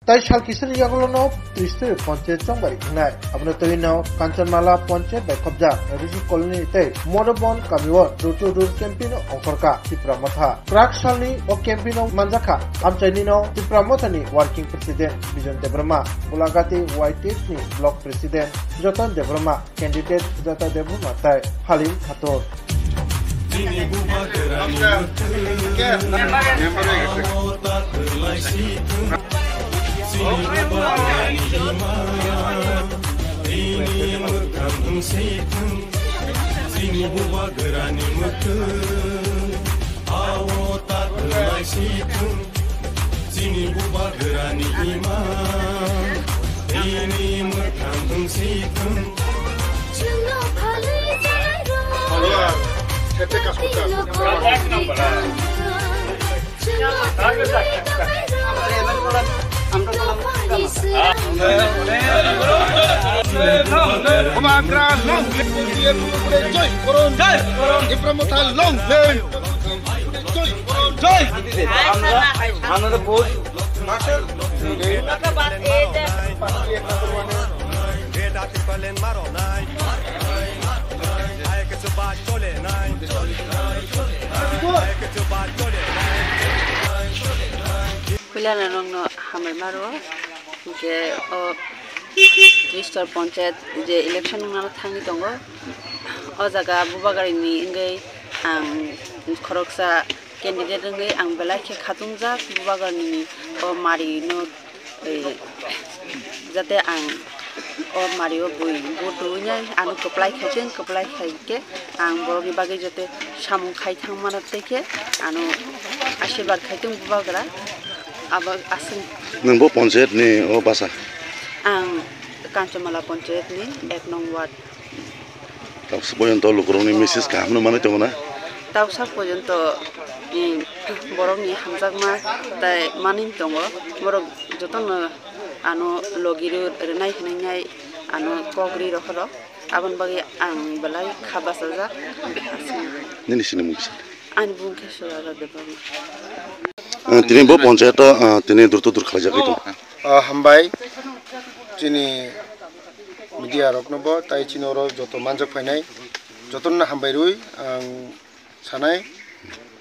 তাই সাল কিসের ইয়াগুলো ত্রিস্তের পঞ্চায়েত চংবারি খুনাই আপনি তৈনাও কাঞ্চনমালা পঞ্চায়েত বাই কবজা ঋষি কলোনি তৈ মনোবন কামিওর দুটুদুর ক্যাম্পিন অঙ্করকা ত্রিপুরামথা ক্রাক সালনি ও ক্যাম্পিন মানজাখা আমচাইনিনো ত্রিপুরামথানি ওয়ার্কিং প্রেসিডেন্ট বিজন দেবরমা গোলাঘাটি ওয়াইটিএস नि ব্লক প্রেসিডেন্ট যতন দেবরমা ক্যান্ডিডেট সুজাতা দেবরমা তাই Halim খাতর Pilihan nong hamil maro je district panchayat je election nang thangi tongo o jaga bubagari ni ngai ang khoroksa candidate ngai ang belai khe khatungjak bubagari ni o mari no jate ang o mari o bui botu nyai anu keplai khaike ang boroni bagi jate samung khai thangmana teke anu ashirwad khaitung bubagara abang asing nungbo panchayat ni o basa ang Kanchanmala panchayat ni 1 nong ward tapos poyonto lukuroni message kamno mane tongona tawsa poyonto boroni hamjakma tai manin tongo borok joton ano logiru renai hinai ano kogri rokhoro abon bagi ang belai khabasajak nini sini mungkin ani bungke sura debami tini bo panchayat tini dur khalajak itu hambai tini media roknobo tai chinoro joto manjak phainai jotonna hambai rui ang sanai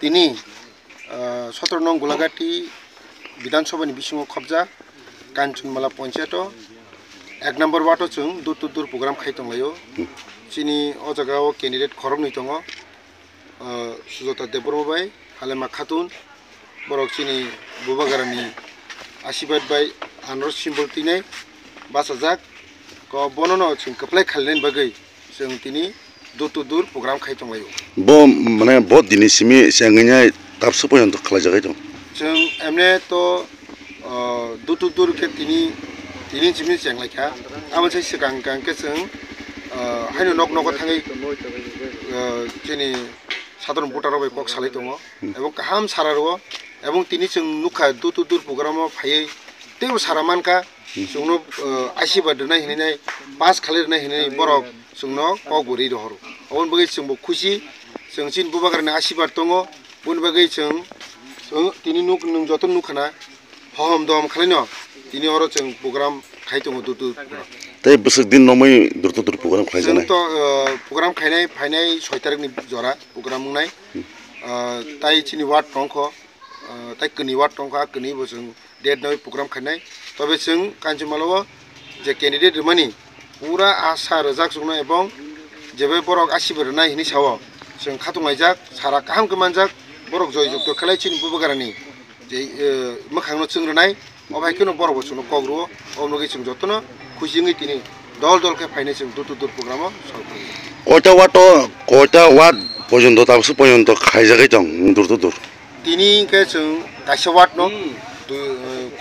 tini 17 nong golagati বিধান সভানি বিসিঙ খবজা কাঞ্চনমালা পঞ্চায়েত 1 নম্বর ওয়ার্ডো जों দুর programme খাইতংলাयो চিনি ও জায়গাও candidate খরক नै दङ Sujata Debbarma by হালেমা Khatun বরক চিনি বুবাগারানি आशीर्वाद bye honour symbol तिनै बासाजाक क बननो जों कप्लाय खालनाय बागै जों तिनि दुर programme खाइतंलायो bo mane bo dinisimi sangnya tapsu poyonto khalajak itu जों एमने तो दुर के तिनि जिमि जेंलायखा आमसे सिगां के जों हायनो नक थाङै जोंनि साधारण भटाराव कक सालाय दङ एबं गाहाम सारारो एबं तिनि जों नुखा दुर प्रग्रामाव फायै तेबो सारामानका जोंनो आशीर्वाद होनाय हिनै पास खालायनाय हिनै बरक जोंनो कगबरि रहरो अन बगै जोंबो खुसि जों चिन बुबागारनि आशीर्वाद दङ बुन बगै जों तिनि नुक नों जतन नुखाना हहम दम खालायनो तिनि अरो जों प्रग्राम खाइदङ दुर tai besok din nomai dur program khalajak जों तो प्रग्राम खायनाय फायनाय 6 तारिखनि जरा प्रग्राम मुंनाय ताइ चिनि वार्ड टंखो ताइ कनि वार्ड टंखो कनि बोजों डेट नय प्रग्राम खायनाय तबे जों कान्जुमालाव जे कैंडिडेट मानि पूरा आशा रजाक जोंनो एबं जेबे बरक आशीर्वाद नाय हिनि साव जों खाथुंनायजाक सारा गाहाम गमानजाक बरक जय जुक्त खालायचिन बुबगारानि जे मखांनो जोंरनाय अबायखनो बरक जोंनो कग्रु अनगै जों जतनो खुसिङै तिनि दल के फाइने जों दुर प्रग्रामाव koita wat pojonto tapsu pojonto khaijakai dong dur तिनि के जों गाइसा वार्ड न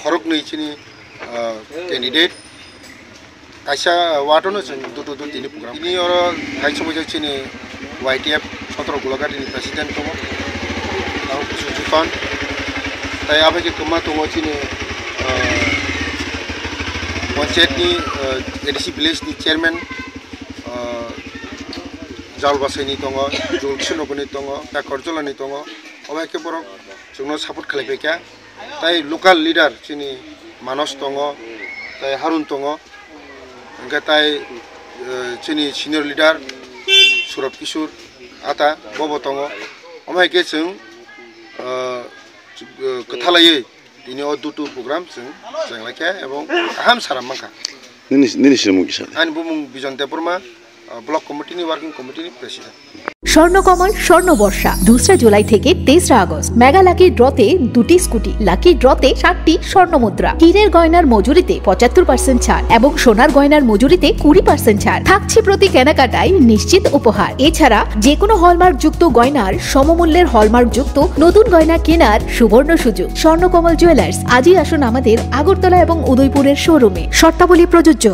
खरक नै चिनि कैंडिडेट गाइसा वार्ड न जों दुर तिनि प्रग्राम तिनि अर गाइसा बजै चिनि वाइटिएफ 17 गोलाघाटनि प्रेसिडेंट दङ आरो सुजुकान ताइ आबे कमा दङ चिनि पंचायतनि एडिसि भिलेजनि चेयरमैन जालबासायनि दङ जलखिनबनि दङ काकरजलानि दङ अबायके बरक जोंनो सापर्ट खालायबायका ताइ लोकल लीडर चिनि Manos tongo tai Harun tongo angka tai chini senior leader Surab Kishur ata bobo tongo amai ke chung kethalai tini o dutu program chung janglakhe ebong aham saram mangka nini siramung kisah ani bumung Bijon Depurma block committee working কমিটির president. Swarnakamal স্বর্ণবর্ষা 2 July থেকে 23 August mega lucky ড্রতে 2টি scooty, lucky ড্রতে 7টি স্বর্ণমুদ্রা, হীরের গয়নার মজুরিতে 75% ছাড় এবং সোনার গয়নার মজুরিতে 20% ছাড় থাকছে প্রতি কেনাকাটায় নিশ্চিত উপহার। এছাড়া যে কোনো হলমার্ক যুক্ত গয়নার সমমূল্যের হলমার্ক যুক্ত নতুন গয়না কেনার সুবর্ণ সুযোগ। স্বর্ণকমল জুয়েলার্স, আজই আসুন আমাদের আগরতলা এবং উদয়পুরের শোরুমে, শর্তাবলী প্রযোজ্য।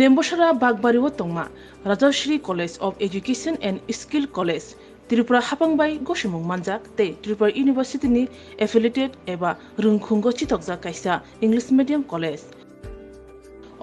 Lembosara Bagbario Tongma, Rajashri College of Education and Skill College, Tripura Hapangbai Goshimung Manjak, Te Tripura University ni affiliated eba Rungkhungo Chitokja Kaisa English Medium College.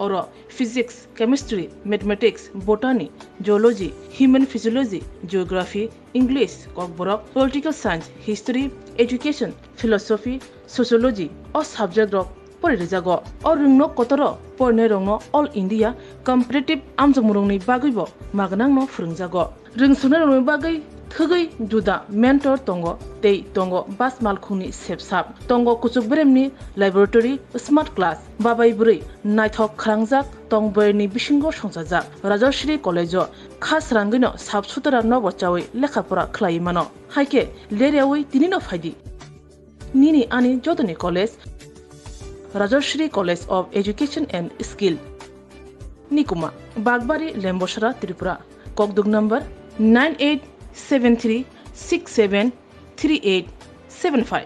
Oro Physics, Chemistry, Mathematics, Botany, Geology, Human Physiology, Geography, English, Kokborok, Political Science, History, Education, Philosophy, Sociology, or subject of Porizago, or Rungno Kotoro, Pornerongno, All India, Comparative Amjamurongni Bagibo, Maganangno Frungzago. Ring Sunarong Bagay, Tugai, Duda, Mentor Tongo, Tei Tongo, Bas Malkuni Sepsap, Tongo Kutsukbremni, Laboratory, Smart Class, Babai Buri, Nighthawk Krangzak, Tongberni Bishingo Shonsazak, Rajashri College, Khas Rangino, Sabsutara Novochawi, Lekapura Klaimano, Haike, Leriawi, Tinino Fadi. Nini Ani Jodani College, Rajashri College of Education and Skill. Nikuma, Bagbari, Lembosara, Tripura. Kokdug number 9873673875.